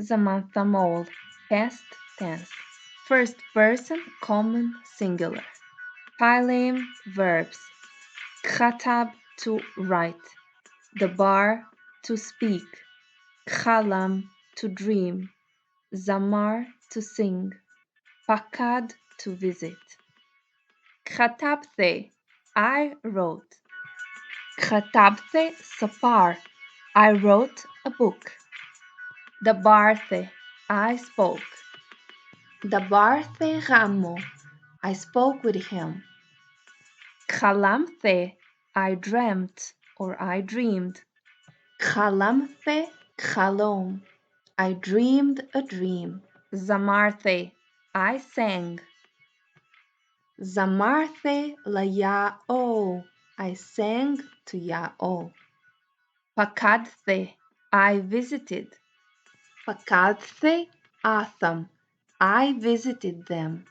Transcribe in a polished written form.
Zaman thamol, past tense. First person, common, singular. Phylem, verbs. Khatab, to write. Dabar, to speak. Khalam, to dream. Zamar, to sing. Pakad, to visit. Khatabthe, I wrote. Khatabthe sapar, I wrote a book. Dabarthe, I spoke. Dabarthe ramo, I spoke with him. Khalamthe, I dreamt or I dreamed. Khalamthe khalom, I dreamed a dream. Zamarthe, I sang. Zamarthe laya'OH, I sang to Ya'OH. Pakadthe, I visited. Pakadthe atham, I visited them.